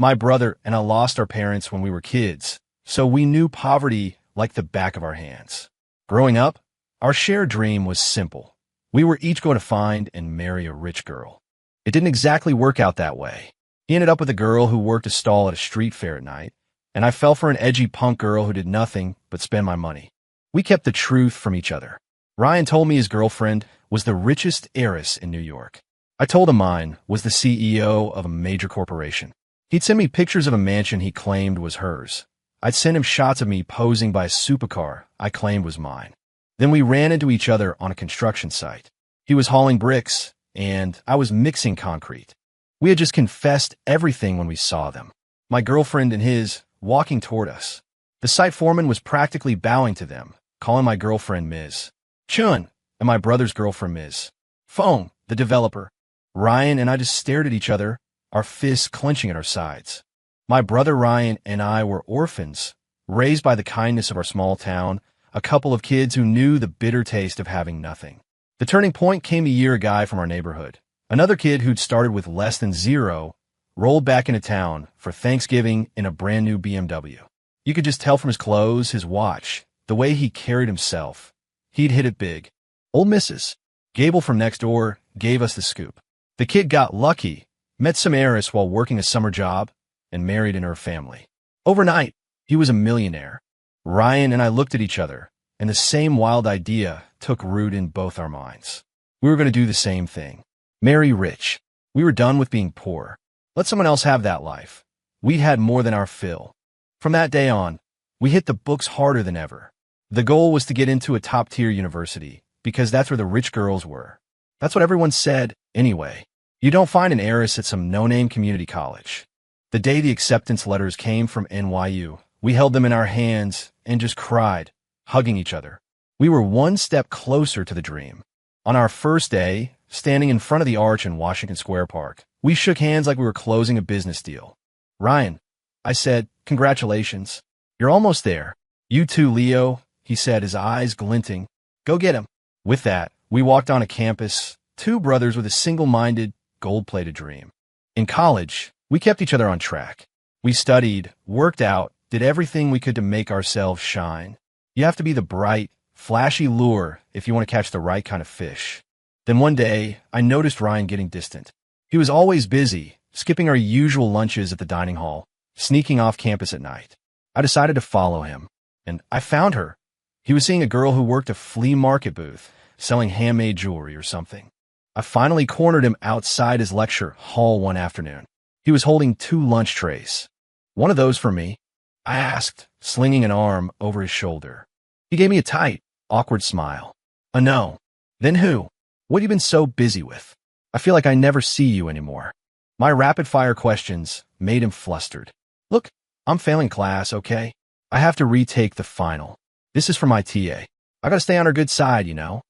My brother and I lost our parents when we were kids, so we knew poverty like the back of our hands. Growing up, our shared dream was simple. We were each going to find and marry a rich girl. It didn't exactly work out that way. He ended up with a girl who worked a stall at a street fair at night, and I fell for an edgy punk girl who did nothing but spend my money. We kept the truth from each other. Ryan told me his girlfriend was the richest heiress in New York. I told him mine was the CEO of a major corporation. He'd send me pictures of a mansion he claimed was hers. I'd send him shots of me posing by a supercar I claimed was mine. Then we ran into each other on a construction site. He was hauling bricks, and I was mixing concrete. We had just confessed everything when we saw them. My girlfriend and his walking toward us. The site foreman was practically bowing to them, calling my girlfriend Ms. Chun and my brother's girlfriend Ms. Fong, the developer. Ryan and I just stared at each other, our fists clenching at our sides. My brother Ryan and I were orphans, raised by the kindness of our small town, a couple of kids who knew the bitter taste of having nothing. The turning point came a year ago from our neighborhood. Another kid who'd started with less than zero rolled back into town for Thanksgiving in a brand new BMW. You could just tell from his clothes, his watch, the way he carried himself. He'd hit it big. Old Mrs. Gable from next door gave us the scoop. The kid got lucky, met some heiress while working a summer job, and married in her family. Overnight, he was a millionaire. Ryan and I looked at each other, and the same wild idea took root in both our minds. We were going to do the same thing. Marry rich. We were done with being poor. Let someone else have that life. We'd had more than our fill. From that day on, we hit the books harder than ever. The goal was to get into a top-tier university, because that's where the rich girls were. That's what everyone said, anyway. You don't find an heiress at some no-name community college. The day the acceptance letters came from NYU, we held them in our hands and just cried, hugging each other. We were one step closer to the dream. On our first day, standing in front of the arch in Washington Square Park, we shook hands like we were closing a business deal. Ryan, I said, congratulations. You're almost there. You too, Leo, he said, his eyes glinting. Go get him. With that, we walked on a campus, two brothers with a single-minded, gold-plated dream. In college, we kept each other on track. We studied, worked out, did everything we could to make ourselves shine. You have to be the bright, flashy lure if you want to catch the right kind of fish. Then one day, I noticed Ryan getting distant. He was always busy, skipping our usual lunches at the dining hall, sneaking off campus at night. I decided to follow him, and I found her. He was seeing a girl who worked a flea market booth, selling handmade jewelry or something. I finally cornered him outside his lecture hall one afternoon. He was holding 2 lunch trays. One of those for me? I asked, slinging an arm over his shoulder. He gave me a tight, awkward smile. A no. Then who? What have you been so busy with? I feel like I never see you anymore. My rapid-fire questions made him flustered. Look, I'm failing class, okay? I have to retake the final. This is for my TA. I gotta stay on her good side, you know?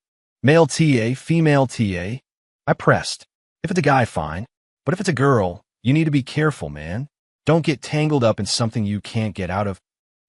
Male TA, female TA. I pressed. If it's a guy, fine. But if it's a girl, you need to be careful, man. Don't get tangled up in something you can't get out of.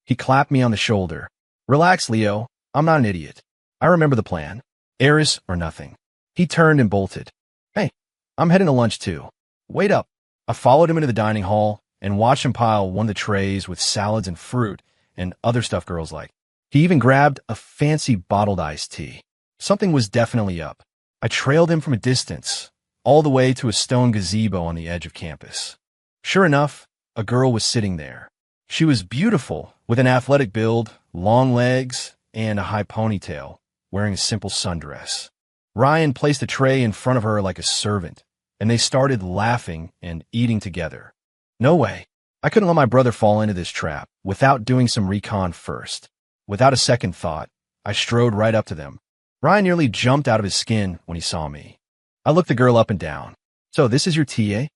He clapped me on the shoulder. Relax, Leo. I'm not an idiot. I remember the plan. Heiress or nothing. He turned and bolted. Hey, I'm heading to lunch too. Wait up. I followed him into the dining hall and watched him pile one of the trays with salads and fruit and other stuff girls like. He even grabbed a fancy bottled iced tea. Something was definitely up. I trailed him from a distance, all the way to a stone gazebo on the edge of campus. Sure enough, a girl was sitting there. She was beautiful, with an athletic build, long legs, and a high ponytail, wearing a simple sundress. Ryan placed a tray in front of her like a servant, and they started laughing and eating together. No way. I couldn't let my brother fall into this trap without doing some recon first. Without a second thought, I strode right up to them. Ryan nearly jumped out of his skin when he saw me. I looked the girl up and down. So this is your TA?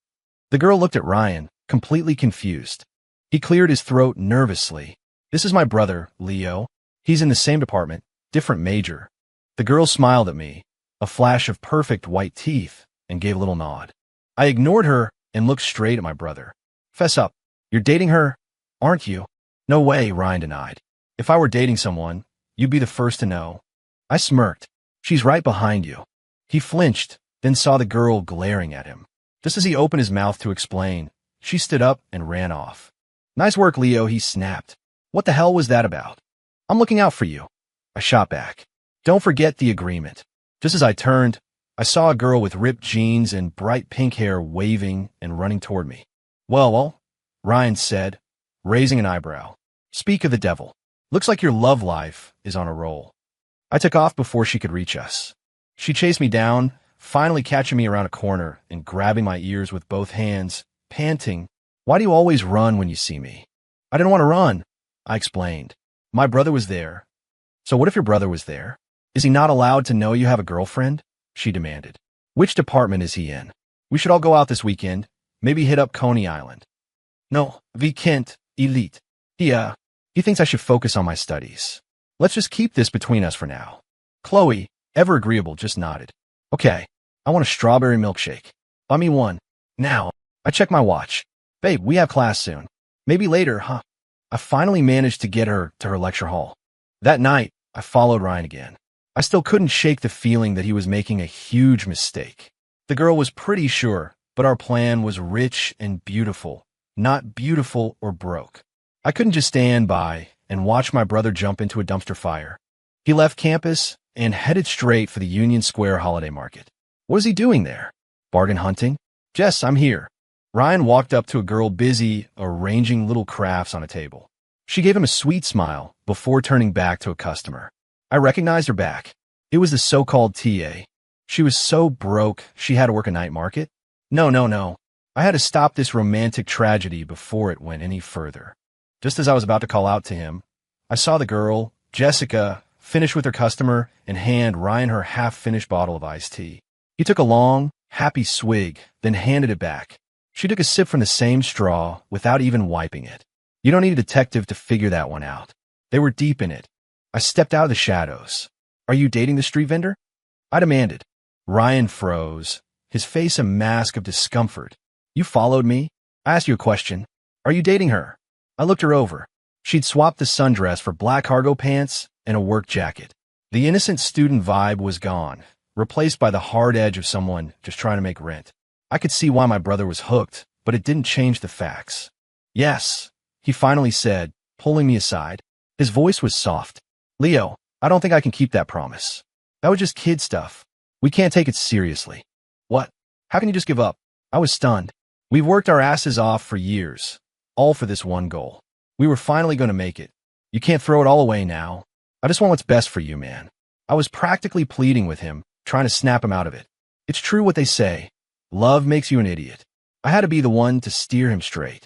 The girl looked at Ryan, completely confused. He cleared his throat nervously. This is my brother, Leo. He's in the same department, different major. The girl smiled at me, a flash of perfect white teeth, and gave a little nod. I ignored her and looked straight at my brother. Fess up. You're dating her, aren't you? No way, Ryan denied. If I were dating someone, you'd be the first to know. I smirked. She's right behind you. He flinched, then saw the girl glaring at him. Just as he opened his mouth to explain, She stood up and ran off. Nice work, Leo, he snapped. What the hell was that about? I'm looking out for you. I shot back. Don't forget the agreement. Just as I turned, I saw a girl with ripped jeans and bright pink hair waving and running toward me. Well, Ryan said, raising an eyebrow. Speak of the devil. Looks like your love life is on a roll. I took off before she could reach us. She chased me down, finally catching me around a corner and grabbing my ears with both hands, panting, "Why do you always run when you see me?" I didn't want to run, I explained. My brother was there. So what if your brother was there? Is he not allowed to know you have a girlfriend? She demanded. Which department is he in? We should all go out this weekend, maybe hit up Coney Island. No, we can't, Elite. He thinks I should focus on my studies. Let's just keep this between us for now. Chloe, ever agreeable, just nodded. Okay, I want a strawberry milkshake. Buy me one. Now. I checked my watch. Babe, we have class soon. Maybe later, huh? I finally managed to get her to her lecture hall. That night, I followed Ryan again. I still couldn't shake the feeling that he was making a huge mistake. The girl was pretty sure, but our plan was rich and beautiful, not beautiful or broke. I couldn't just stand by and watch my brother jump into a dumpster fire. He left campus and headed straight for the Union Square holiday market. What was he doing there? Bargain hunting? Jess, I'm here. Ryan walked up to a girl busy arranging little crafts on a table. She gave him a sweet smile before turning back to a customer. I recognized her back. It was the so-called TA. She was so broke she had to work a night market. No. I had to stop this romantic tragedy before it went any further. Just as I was about to call out to him, I saw the girl, Jessica, finish with her customer and hand Ryan her half-finished bottle of iced tea. He took a long, happy swig, then handed it back. She took a sip from the same straw without even wiping it. You don't need a detective to figure that one out. They were deep in it. I stepped out of the shadows. Are you dating the street vendor? I demanded. Ryan froze, his face a mask of discomfort. You followed me? I asked you a question. Are you dating her? I looked her over. She'd swapped the sundress for black cargo pants and a work jacket. The innocent student vibe was gone, replaced by the hard edge of someone just trying to make rent. I could see why my brother was hooked, but it didn't change the facts. Yes, he finally said, pulling me aside. His voice was soft. Leo, I don't think I can keep that promise. That was just kid stuff. We can't take it seriously. What? How can you just give up? I was stunned. We've worked our asses off for years, all for this one goal. We were finally going to make it. You can't throw it all away now. I just want what's best for you, man. I was practically pleading with him, trying to snap him out of it. It's true what they say. Love makes you an idiot. I had to be the one to steer him straight.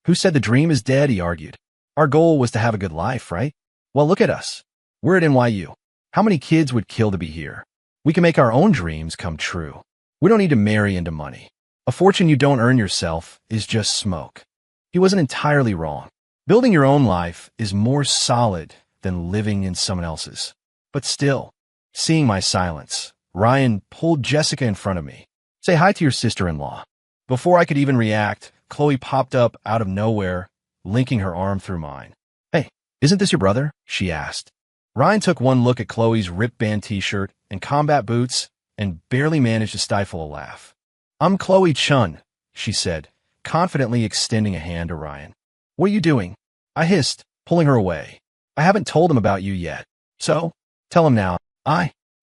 Who said the dream is dead, he argued. Our goal was to have a good life, right? Well, look at us. We're at NYU. How many kids would kill to be here? We can make our own dreams come true. We don't need to marry into money. A fortune you don't earn yourself is just smoke. He wasn't entirely wrong. Building your own life is more solid than living in someone else's. But still, seeing my silence, Ryan pulled Jessica in front of me. Say hi to your sister-in-law. Before I could even react, Chloe popped up out of nowhere, linking her arm through mine. Hey, isn't this your brother? She asked. Ryan took one look at Chloe's ripped band t-shirt and combat boots and barely managed to stifle a laugh. I'm Chloe Chun, she said, confidently extending a hand to Ryan. What are you doing? I hissed, pulling her away. I haven't told him about you yet. So, tell him now.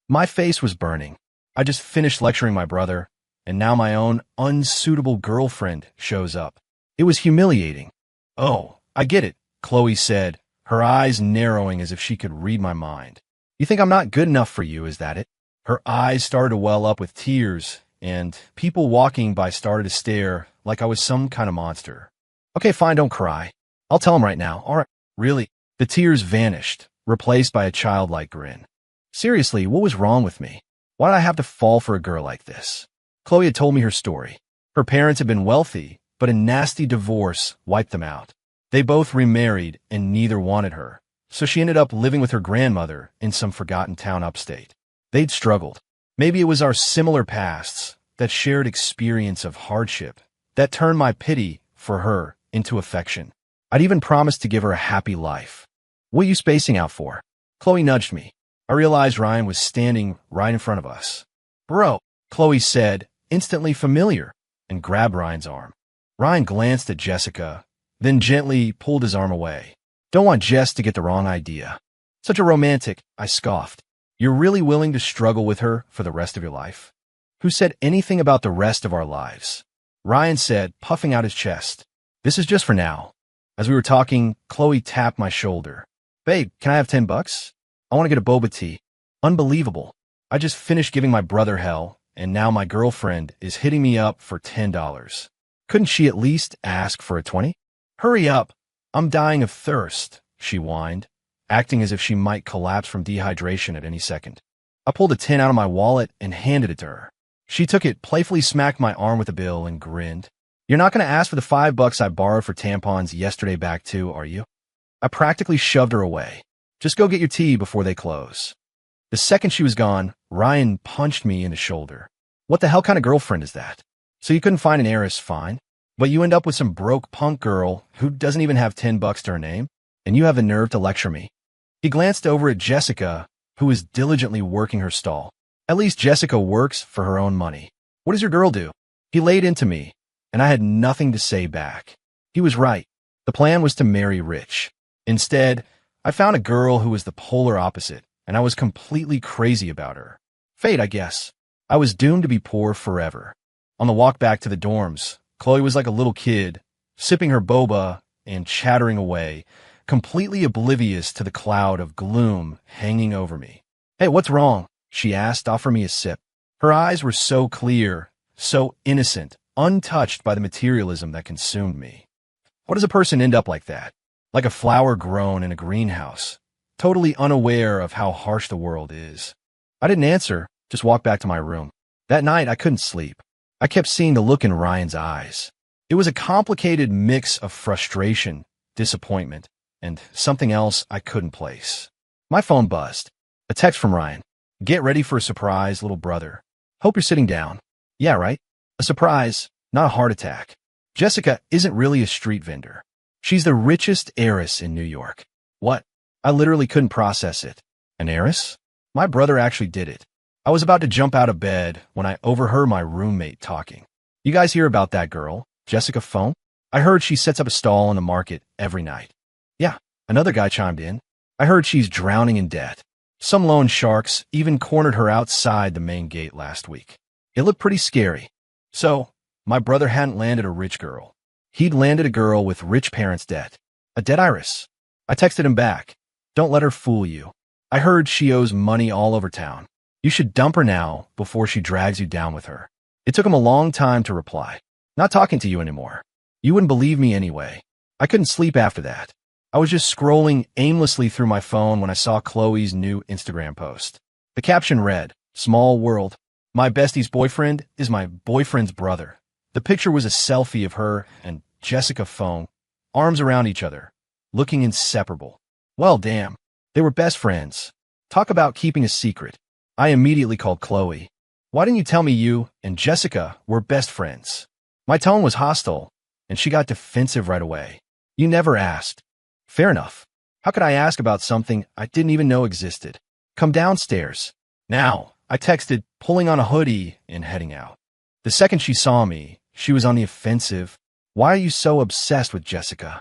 My face was burning. I just finished lecturing my brother, and now my own unsuitable girlfriend shows up. It was humiliating. Oh, I get it, Chloe said, her eyes narrowing as if she could read my mind. You think I'm not good enough for you, is that it? Her eyes started to well up with tears, and people walking by started to stare like I was some kind of monster. Okay, fine, don't cry. I'll tell him right now. All right, really? The tears vanished, replaced by a childlike grin. Seriously, what was wrong with me? Why did I have to fall for a girl like this? Chloe had told me her story. Her parents had been wealthy, but a nasty divorce wiped them out. They both remarried, and neither wanted her, so she ended up living with her grandmother in some forgotten town upstate. They'd struggled. Maybe it was our similar pasts, that shared experience of hardship, that turned my pity for her into affection. I'd even promised to give her a happy life. What are you spacing out for? Chloe nudged me. I realized Ryan was standing right in front of us. Bro, Chloe said, instantly familiar, and grabbed Ryan's arm. Ryan glanced at Jessica, then gently pulled his arm away. Don't want Jess to get the wrong idea. Such a romantic, I scoffed. You're really willing to struggle with her for the rest of your life? Who said anything about the rest of our lives? Ryan said, puffing out his chest. This is just for now. As we were talking, Chloe tapped my shoulder. Babe, can I have $10? I want to get a boba tea. Unbelievable. I just finished giving my brother hell, and now my girlfriend is hitting me up for $10. Couldn't she at least ask for a 20? Hurry up. I'm dying of thirst, she whined, acting as if she might collapse from dehydration at any second. I pulled a 10 out of my wallet and handed it to her. She took it, playfully smacked my arm with a bill, and grinned. You're not going to ask for the $5 I borrowed for tampons yesterday back too, are you? I practically shoved her away. Just go get your tea before they close. The second she was gone, Ryan punched me in the shoulder. What the hell kind of girlfriend is that? So you couldn't find an heiress, fine. But you end up with some broke punk girl who doesn't even have $10 to her name, and you have the nerve to lecture me. He glanced over at Jessica, who was diligently working her stall. At least Jessica works for her own money. What does your girl do? He laid into me, and I had nothing to say back. He was right. The plan was to marry rich. Instead, I found a girl who was the polar opposite, and I was completely crazy about her. Fate, I guess. I was doomed to be poor forever. On the walk back to the dorms, Chloe was like a little kid, sipping her boba and chattering away, completely oblivious to the cloud of gloom hanging over me. Hey, what's wrong? She asked, offering me a sip. Her eyes were so clear, so innocent, untouched by the materialism that consumed me. What does a person end up like that? Like a flower grown in a greenhouse, totally unaware of how harsh the world is. I didn't answer, just walked back to my room. That night, I couldn't sleep. I kept seeing the look in Ryan's eyes. It was a complicated mix of frustration, disappointment, and something else I couldn't place. My phone buzzed. A text from Ryan. Get ready for a surprise, little brother. Hope you're sitting down. Yeah, right? A surprise, not a heart attack. Jessica isn't really a street vendor. She's the richest heiress in New York. What? I literally couldn't process it. An heiress? My brother actually did it. I was about to jump out of bed when I overheard my roommate talking. You guys hear about that girl, Jessica Foam? I heard she sets up a stall in the market every night. Yeah, another guy chimed in. I heard she's drowning in debt. Some loan sharks even cornered her outside the main gate last week. It looked pretty scary. So, my brother hadn't landed a rich girl. He'd landed a girl with rich parents' debt. A debt heiress. I texted him back. Don't let her fool you. I heard she owes money all over town. You should dump her now before she drags you down with her. It took him a long time to reply. Not talking to you anymore. You wouldn't believe me anyway. I couldn't sleep after that. I was just scrolling aimlessly through my phone when I saw Chloe's new Instagram post. The caption read, Small world. My bestie's boyfriend is my boyfriend's brother. The picture was a selfie of her and Jessica Foam, arms around each other, looking inseparable. Well, damn. They were best friends. Talk about keeping a secret. I immediately called Chloe. Why didn't you tell me you and Jessica were best friends? My tone was hostile, and she got defensive right away. You never asked. Fair enough. How could I ask about something I didn't even know existed? Come downstairs. Now, I texted, pulling on a hoodie and heading out. The second she saw me, she was on the offensive. Why are you so obsessed with Jessica?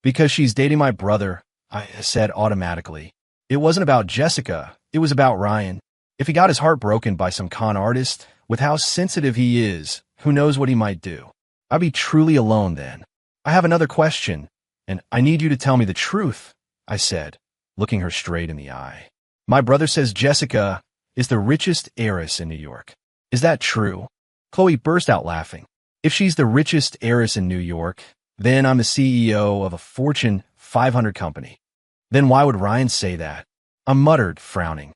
Because she's dating my brother, I said automatically. It wasn't about Jessica, it was about Ryan. If he got his heart broken by some con artist, with how sensitive he is, who knows what he might do? I'd be truly alone then. I have another question, and I need you to tell me the truth, I said, looking her straight in the eye. My brother says Jessica is the richest heiress in New York. Is that true? Chloe burst out laughing. If she's the richest heiress in New York, then I'm the CEO of a Fortune 500 company. Then why would Ryan say that? I muttered, frowning.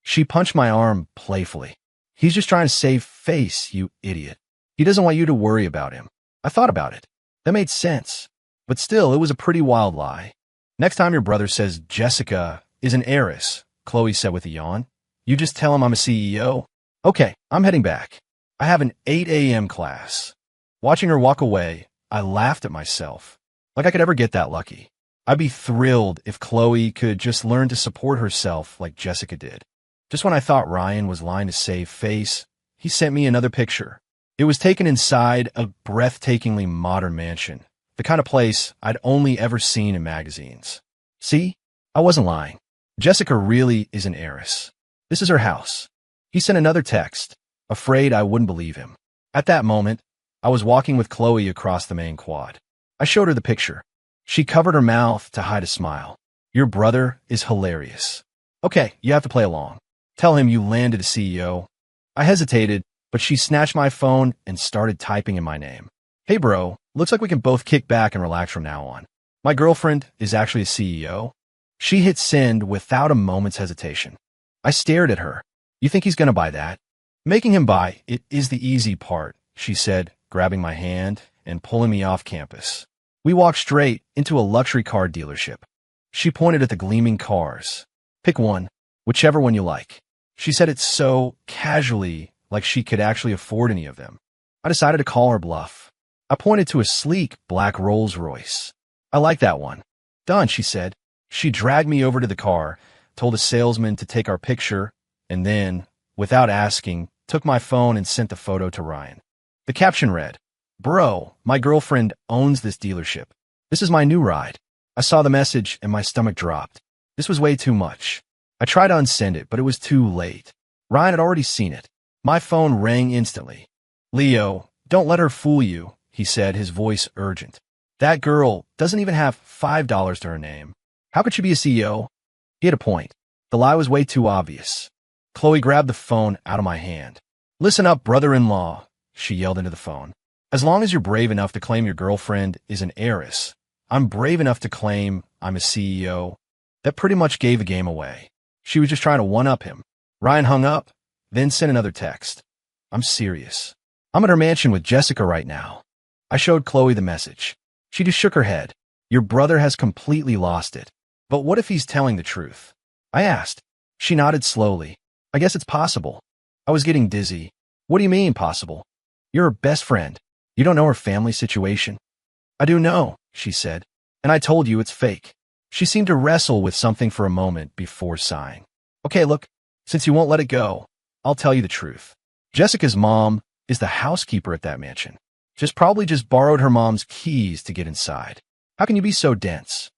She punched my arm playfully. He's just trying to save face, you idiot. He doesn't want you to worry about him. I thought about it. That made sense. But still, it was a pretty wild lie. Next time your brother says Jessica is an heiress, Chloe said with a yawn, you just tell him I'm a CEO. Okay, I'm heading back. I have an 8 a.m. class. Watching her walk away, I laughed at myself. Like I could ever get that lucky. I'd be thrilled if Chloe could just learn to support herself like Jessica did. Just when I thought Ryan was lying to save face, he sent me another picture. It was taken inside a breathtakingly modern mansion, the kind of place I'd only ever seen in magazines. See? I wasn't lying. Jessica really is an heiress. This is her house. He sent another text, afraid I wouldn't believe him. At that moment, I was walking with Chloe across the main quad. I showed her the picture. She covered her mouth to hide a smile. Your brother is hilarious. Okay, you have to play along. Tell him you landed a CEO. I hesitated, but she snatched my phone and started typing in my name. Hey bro, looks like we can both kick back and relax from now on. My girlfriend is actually a CEO. She hit send without a moment's hesitation. I stared at her. You think he's gonna buy that? Making him buy it is the easy part, she said, grabbing my hand and pulling me off campus. We walked straight into a luxury car dealership. She pointed at the gleaming cars. Pick one, whichever one you like. She said it so casually, like she could actually afford any of them. I decided to call her bluff. I pointed to a sleek black Rolls Royce. I like that one. Done, she said. She dragged me over to the car, told the salesman to take our picture, and then, without asking, took my phone and sent the photo to Ryan. The caption read, Bro, my girlfriend owns this dealership. This is my new ride. I saw the message and my stomach dropped. This was way too much. I tried to unsend it, but it was too late. Ryan had already seen it. My phone rang instantly. Leo, don't let her fool you, he said, his voice urgent. That girl doesn't even have $5 to her name. How could she be a CEO? He had a point. The lie was way too obvious. Chloe grabbed the phone out of my hand. Listen up, brother-in-law, she yelled into the phone. As long as you're brave enough to claim your girlfriend is an heiress, I'm brave enough to claim I'm a CEO. That pretty much gave the game away. She was just trying to one-up him. Ryan hung up, then sent another text. I'm serious. I'm at her mansion with Jessica right now. I showed Chloe the message. She just shook her head. Your brother has completely lost it. But what if he's telling the truth? I asked. She nodded slowly. I guess it's possible. I was getting dizzy. What do you mean, possible? You're her best friend. You don't know her family situation? I do know, she said. And I told you it's fake. She seemed to wrestle with something for a moment before sighing. Okay, look, since you won't let it go, I'll tell you the truth. Jessica's mom is the housekeeper at that mansion. Probably just borrowed her mom's keys to get inside. How can you be so dense?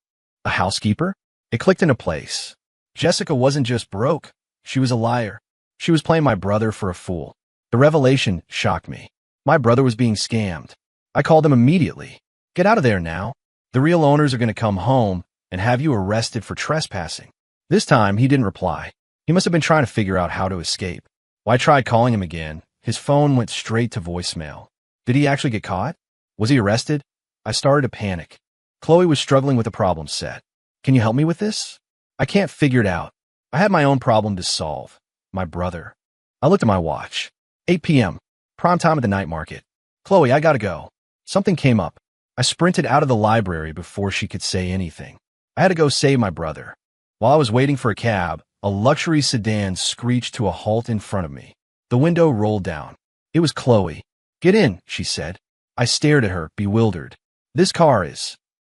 A housekeeper? It clicked into place. Jessica wasn't just broke. She was a liar. She was playing my brother for a fool. The revelation shocked me. My brother was being scammed. I called him immediately. Get out of there now. The real owners are going to come home and have you arrested for trespassing. This time, he didn't reply. He must have been trying to figure out how to escape. When I tried calling him again, his phone went straight to voicemail. Did he actually get caught? Was he arrested? I started to panic. Chloe was struggling with a problem set. Can you help me with this? I can't figure it out. I had my own problem to solve. My brother. I looked at my watch. 8 p.m. Prime time at the night market. Chloe, I gotta go. Something came up. I sprinted out of the library before she could say anything. I had to go save my brother. While I was waiting for a cab, a luxury sedan screeched to a halt in front of me. The window rolled down. It was Chloe. Get in, she said. I stared at her, bewildered. This car is.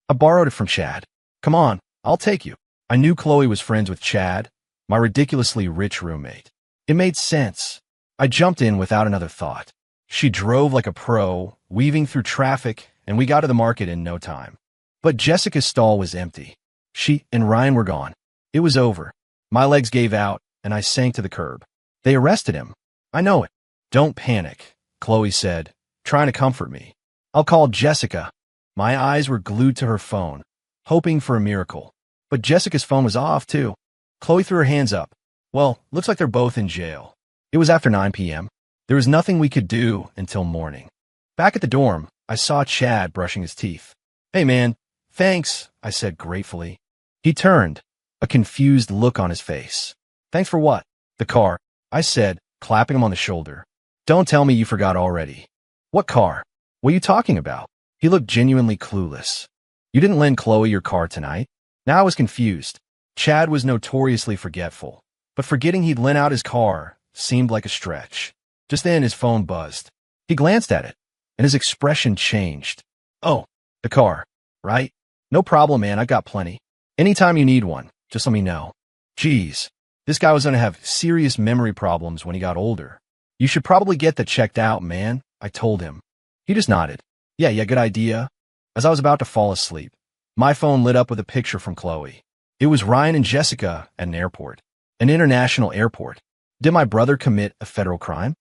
I borrowed it from Chad. Come on, I'll take you. I knew Chloe was friends with Chad, my ridiculously rich roommate. It made sense. I jumped in without another thought. She drove like a pro, weaving through traffic, and we got to the market in no time. But Jessica's stall was empty. She and Ryan were gone. It was over. My legs gave out, and I sank to the curb. They arrested him. I know it. Don't panic, Chloe said, trying to comfort me. I'll call Jessica. My eyes were glued to her phone, hoping for a miracle. But Jessica's phone was off, too. Chloe threw her hands up. Well, looks like they're both in jail. It was after 9 p.m. There was nothing we could do until morning. Back at the dorm, I saw Chad brushing his teeth. Hey, man. Thanks, I said gratefully. He turned, a confused look on his face. Thanks for what? The car, I said, clapping him on the shoulder. Don't tell me you forgot already. What car? What are you talking about? He looked genuinely clueless. You didn't lend Chloe your car tonight? Now I was confused. Chad was notoriously forgetful, but forgetting he'd lent out his car seemed like a stretch. Just then his phone buzzed. He glanced at it, and his expression changed. Oh, the car, right? No problem, man, I've got plenty. Anytime you need one, just let me know. Geez, this guy was going to have serious memory problems when he got older. You should probably get that checked out, man, I told him. He just nodded. Yeah, good idea. As I was about to fall asleep, my phone lit up with a picture from Chloe. It was Ryan and Jessica at an airport, an international airport. Did my brother commit a federal crime?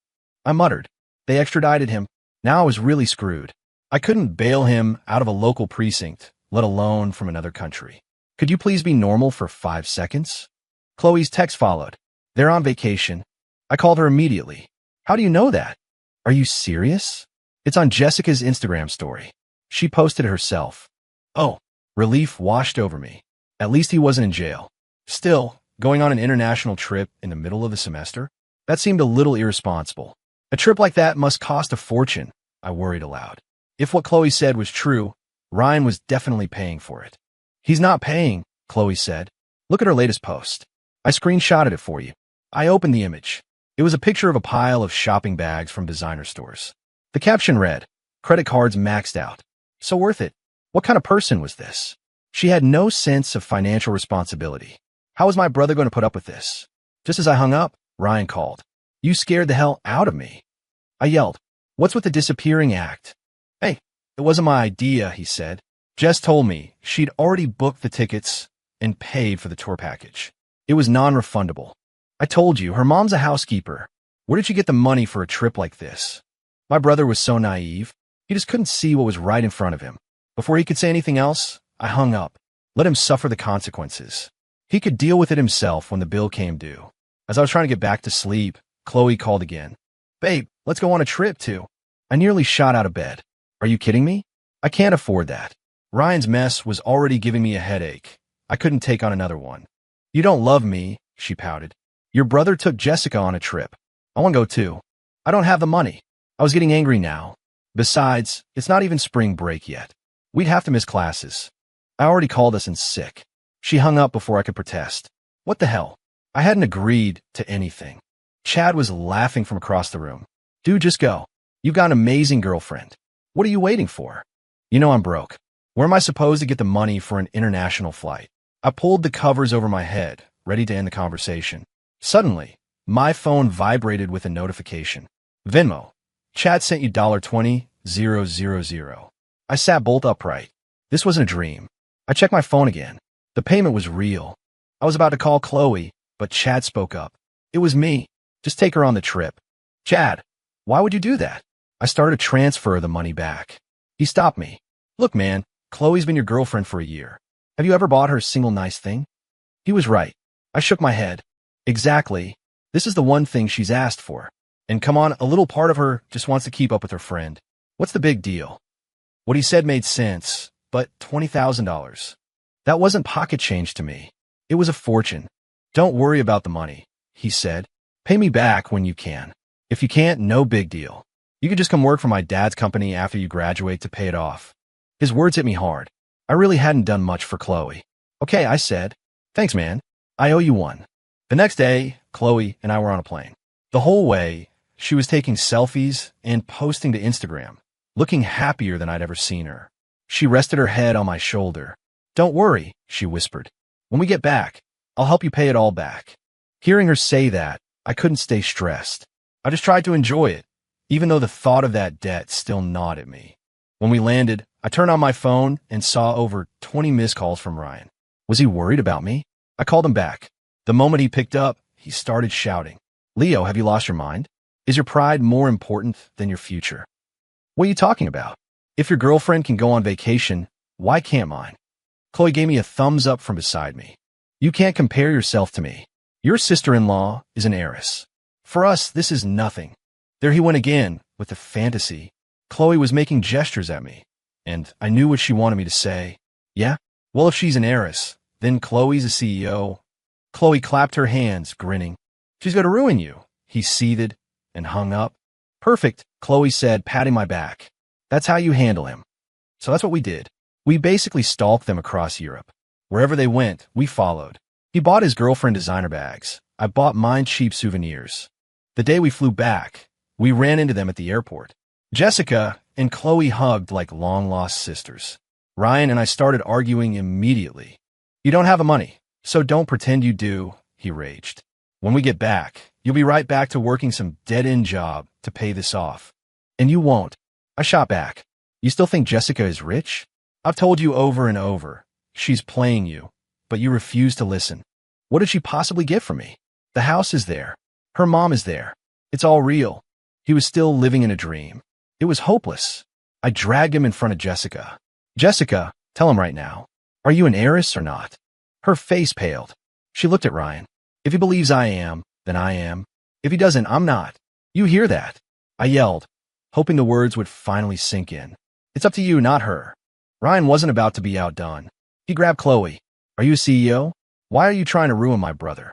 I muttered. They extradited him. Now I was really screwed. I couldn't bail him out of a local precinct, let alone from another country. Could you please be normal for 5 seconds? Chloe's text followed. They're on vacation. I called her immediately. How do you know that? Are you serious? It's on Jessica's Instagram story. She posted it herself. Oh, relief washed over me. At least he wasn't in jail. Still, going on an international trip in the middle of the semester? That seemed a little irresponsible. A trip like that must cost a fortune, I worried aloud. If what Chloe said was true, Ryan was definitely paying for it. He's not paying, Chloe said. Look at her latest post. I screenshotted it for you. I opened the image. It was a picture of a pile of shopping bags from designer stores. The caption read, "Credit cards maxed out. So worth it." What kind of person was this? She had no sense of financial responsibility. How was my brother going to put up with this? Just as I hung up, Ryan called. You scared the hell out of me. I yelled, "What's with the disappearing act?" Hey, it wasn't my idea, he said. Jess told me she'd already booked the tickets and paid for the tour package. It was non-refundable. I told you, her mom's a housekeeper. Where did she get the money for a trip like this? My brother was so naive. He just couldn't see what was right in front of him. Before he could say anything else, I hung up. Let him suffer the consequences. He could deal with it himself when the bill came due. As I was trying to get back to sleep, Chloe called again. Babe, let's go on a trip too. I nearly shot out of bed. Are you kidding me? I can't afford that. Ryan's mess was already giving me a headache. I couldn't take on another one. You don't love me, she pouted. Your brother took Jessica on a trip. I want to go too. I don't have the money. I was getting angry now. Besides, it's not even spring break yet. We'd have to miss classes. I already called us in sick. She hung up before I could protest. What the hell? I hadn't agreed to anything. Chad was laughing from across the room. Dude, just go. You've got an amazing girlfriend. What are you waiting for? You know I'm broke. Where am I supposed to get the money for an international flight? I pulled the covers over my head, ready to end the conversation. Suddenly, my phone vibrated with a notification. Venmo. Chad sent you $20,000. I sat bolt upright. This wasn't a dream. I checked my phone again. The payment was real. I was about to call Chloe, but Chad spoke up. It was me. Just take her on the trip. Chad, why would you do that? I started to transfer the money back. He stopped me. Look, man, Chloe's been your girlfriend for a year. Have you ever bought her a single nice thing? He was right. I shook my head. Exactly. This is the one thing she's asked for. And come on, a little part of her just wants to keep up with her friend. What's the big deal? What he said made sense, but $20,000. That wasn't pocket change to me. It was a fortune. Don't worry about the money, he said. Pay me back when you can. If you can't, no big deal. You could just come work for my dad's company after you graduate to pay it off. His words hit me hard. I really hadn't done much for Chloe. Okay, I said. Thanks, man. I owe you one. The next day, Chloe and I were on a plane. The whole way, she was taking selfies and posting to Instagram, looking happier than I'd ever seen her. She rested her head on my shoulder. Don't worry, she whispered. When we get back, I'll help you pay it all back. Hearing her say that, I couldn't stay stressed. I just tried to enjoy it, even though the thought of that debt still gnawed at me. When we landed, I turned on my phone and saw over 20 missed calls from Ryan. Was he worried about me? I called him back. The moment he picked up, he started shouting. Leo, have you lost your mind? Is your pride more important than your future? What are you talking about? If your girlfriend can go on vacation, why can't mine? Chloe gave me a thumbs up from beside me. You can't compare yourself to me. Your sister-in-law is an heiress. For us, this is nothing. There he went again with the fantasy. Chloe was making gestures at me, and I knew what she wanted me to say. Yeah? Well, if she's an heiress, then Chloe's a CEO. Chloe clapped her hands, grinning. She's going to ruin you. He seethed and hung up. Perfect, Chloe said, patting my back. That's how you handle him. So that's what we did. We basically stalked them across Europe. Wherever they went, we followed. He bought his girlfriend designer bags. I bought mine cheap souvenirs. The day we flew back, we ran into them at the airport. Jessica and Chloe hugged like long-lost sisters. Ryan and I started arguing immediately. You don't have the money, so don't pretend you do, he raged. When we get back, you'll be right back to working some dead-end job to pay this off. And you won't. I shot back. You still think Jessica is rich? I've told you over and over. She's playing you, but you refuse to listen. What did she possibly get from me? The house is there. Her mom is there. It's all real. He was still living in a dream. It was hopeless. I dragged him in front of Jessica. Jessica, tell him right now. Are you an heiress or not? Her face paled. She looked at Ryan. If he believes I am, then I am. If he doesn't, I'm not. You hear that? I yelled, hoping the words would finally sink in. It's up to you, not her. Ryan wasn't about to be outdone. He grabbed Chloe. Are you a CEO? Why are you trying to ruin my brother?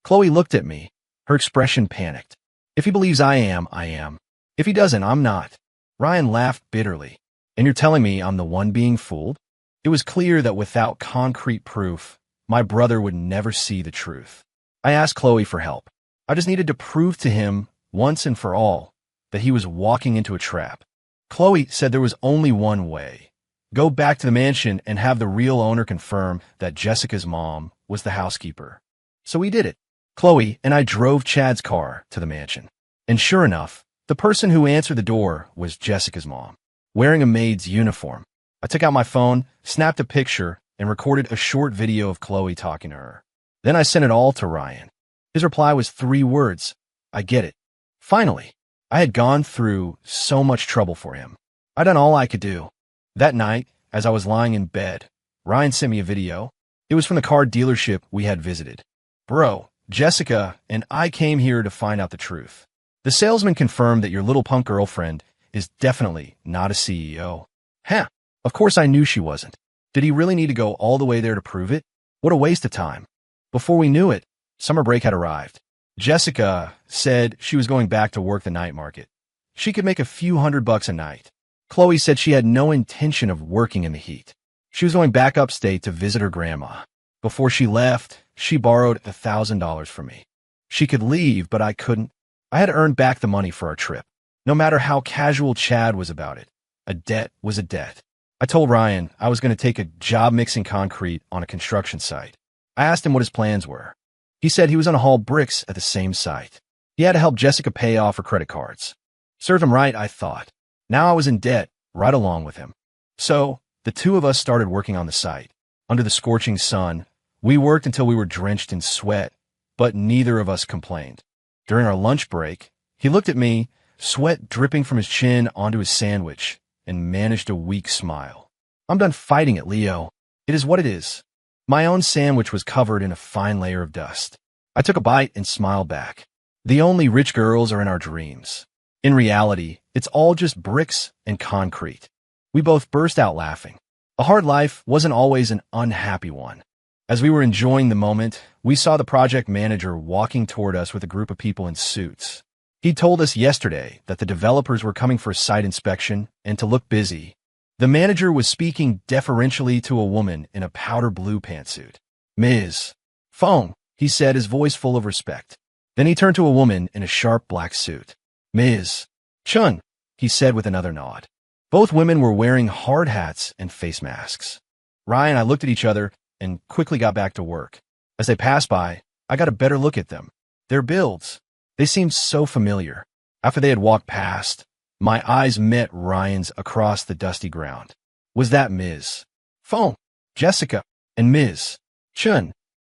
Chloe looked at me. Her expression panicked. If he believes I am, I am. If he doesn't, I'm not. Ryan laughed bitterly. And you're telling me I'm the one being fooled? It was clear that without concrete proof, my brother would never see the truth. I asked Chloe for help. I just needed to prove to him, once and for all, that he was walking into a trap. Chloe said there was only one way. Go back to the mansion and have the real owner confirm that Jessica's mom was the housekeeper. So we did it. Chloe and I drove Chad's car to the mansion. And sure enough, the person who answered the door was Jessica's mom, wearing a maid's uniform. I took out my phone, snapped a picture, and recorded a short video of Chloe talking to her. Then I sent it all to Ryan. His reply was 3 words. I get it. Finally, I had gone through so much trouble for him. I'd done all I could do. That night, as I was lying in bed, Ryan sent me a video. It was from the car dealership we had visited. Bro, Jessica and I came here to find out the truth. The salesman confirmed that your little punk girlfriend is definitely not a CEO. Huh, of course I knew she wasn't. Did he really need to go all the way there to prove it? What a waste of time. Before we knew it, summer break had arrived. Jessica said she was going back to work the night market. She could make a few $100 a night. Chloe said she had no intention of working in the heat. She was going back upstate to visit her grandma. Before she left, she borrowed $1,000 from me. She could leave, but I couldn't. I had to earn back the money for our trip. No matter how casual Chad was about it, a debt was a debt. I told Ryan I was going to take a job mixing concrete on a construction site. I asked him what his plans were. He said he was going to haul bricks at the same site. He had to help Jessica pay off her credit cards. Served him right, I thought. Now I was in debt, right along with him. So, the two of us started working on the site. Under the scorching sun, we worked until we were drenched in sweat, but neither of us complained. During our lunch break, he looked at me, sweat dripping from his chin onto his sandwich, and managed a weak smile. I'm done fighting it, Leo. It is what it is. My own sandwich was covered in a fine layer of dust. I took a bite and smiled back. The only rich girls are in our dreams. In reality, it's all just bricks and concrete. We both burst out laughing. A hard life wasn't always an unhappy one. As we were enjoying the moment, we saw the project manager walking toward us with a group of people in suits. He told us yesterday that the developers were coming for a site inspection and to look busy. The manager was speaking deferentially to a woman in a powder blue pantsuit. Ms. Phone, he said, his voice full of respect. Then he turned to a woman in a sharp black suit. Ms. Chun, he said with another nod. Both women were wearing hard hats and face masks. Ryan and I looked at each other and quickly got back to work. As they passed by, I got a better look at them. Their builds. They seemed so familiar. After they had walked past, my eyes met Ryan's across the dusty ground. Was that Ms. Phone, Jessica, and Ms. Chun?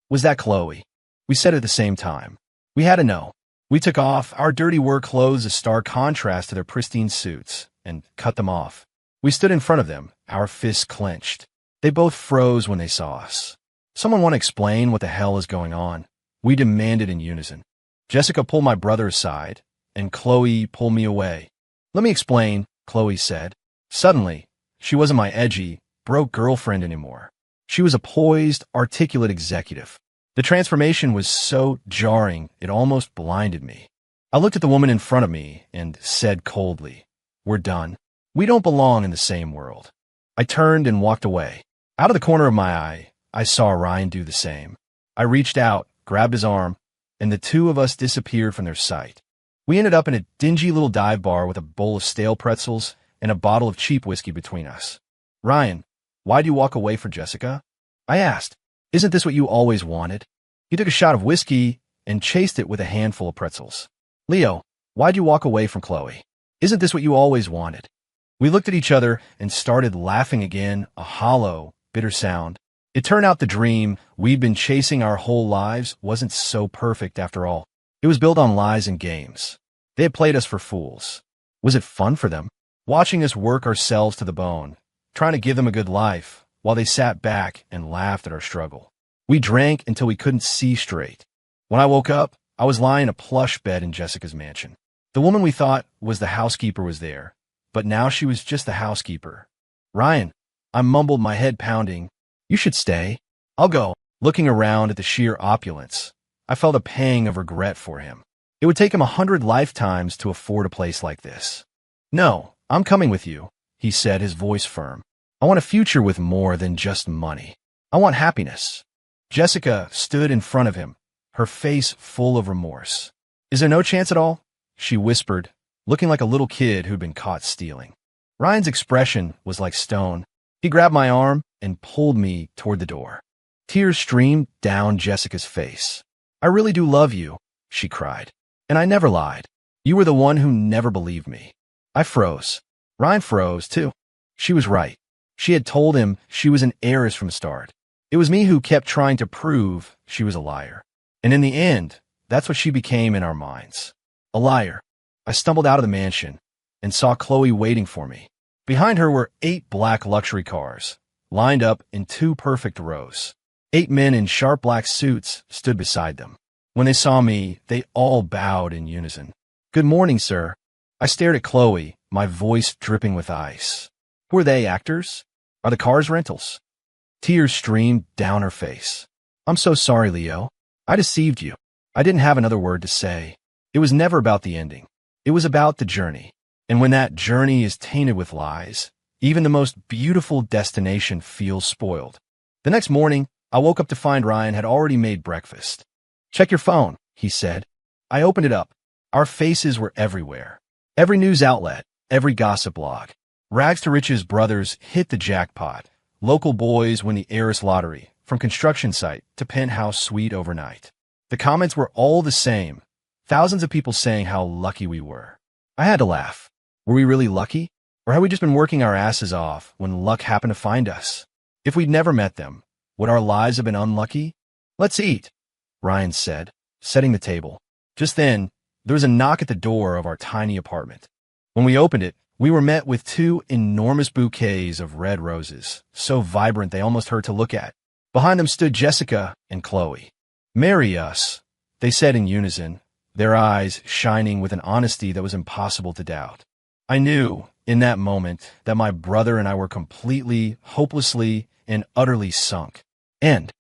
Was that Chloe? We said it at the same time. We had to know. We took off our dirty work clothes, a stark contrast to their pristine suits, and cut them off. We stood in front of them, our fists clenched. They both froze when they saw us. Someone want to explain what the hell is going on? We demanded in unison. Jessica pulled my brother aside, and Chloe pulled me away. Let me explain, Chloe said. Suddenly, she wasn't my edgy, broke girlfriend anymore. She was a poised, articulate executive. The transformation was so jarring, it almost blinded me. I looked at the woman in front of me and said coldly, "We're done. We don't belong in the same world." I turned and walked away. Out of the corner of my eye, I saw Ryan do the same. I reached out, grabbed his arm, and the two of us disappeared from their sight. We ended up in a dingy little dive bar with a bowl of stale pretzels and a bottle of cheap whiskey between us. "Ryan, why'd you walk away from Jessica?" I asked. "Isn't this what you always wanted?" He took a shot of whiskey and chased it with a handful of pretzels. "Leo, why'd you walk away from Chloe?" Isn't this what you always wanted? We looked at each other and started laughing again, a hollow, bitter sound. It turned out the dream we'd been chasing our whole lives wasn't so perfect after all. It was built on lies and games. They had played us for fools. Was it fun for them? Watching us work ourselves to the bone, trying to give them a good life, while they sat back and laughed at our struggle. We drank until we couldn't see straight. When I woke up, I was lying in a plush bed in Jessica's mansion. The woman we thought was the housekeeper was there, but now she was just the housekeeper. Ryan, I mumbled, my head pounding. You should stay. I'll go. Looking around at the sheer opulence, I felt a pang of regret for him. It would take him 100 lifetimes to afford a place like this. No, I'm coming with you, he said, his voice firm. I want a future with more than just money. I want happiness. Jessica stood in front of him, her face full of remorse. Is there no chance at all? She whispered, looking like a little kid who'd been caught stealing. Ryan's expression was like stone. He grabbed my arm and pulled me toward the door. Tears streamed down Jessica's face. I really do love you, she cried. And I never lied. You were the one who never believed me. I froze. Ryan froze, too. She was right. She had told him she was an heiress from the start. It was me who kept trying to prove she was a liar. And in the end, that's what she became in our minds. A liar. I stumbled out of the mansion and saw Chloe waiting for me. Behind her were 8 black luxury cars, lined up in 2 perfect rows. 8 men in sharp black suits stood beside them. When they saw me, they all bowed in unison. Good morning, sir. I stared at Chloe, my voice dripping with ice. Who are they, actors? Are the cars rentals? Tears streamed down her face. I'm so sorry, Leo. I deceived you. I didn't have another word to say. It was never about the ending. It was about the journey. And when that journey is tainted with lies, even the most beautiful destination feels spoiled. The next morning, I woke up to find Ryan had already made breakfast. Check your phone, he said. I opened it up. Our faces were everywhere. Every news outlet, every gossip blog. Rags to riches brothers hit the jackpot. Local boys win the heiress lottery, from construction site to penthouse suite overnight. The comments were all the same. Thousands of people saying how lucky we were. I had to laugh. Were we really lucky? Or had we just been working our asses off when luck happened to find us? If we'd never met them, would our lives have been unlucky? Let's eat, Ryan said, setting the table. Just then, there was a knock at the door of our tiny apartment. When we opened it, we were met with 2 enormous bouquets of red roses, so vibrant they almost hurt to look at. Behind them stood Jessica and Chloe. Marry us, they said in unison, their eyes shining with an honesty that was impossible to doubt. I knew, in that moment, that my brother and I were completely, hopelessly, and utterly sunk. And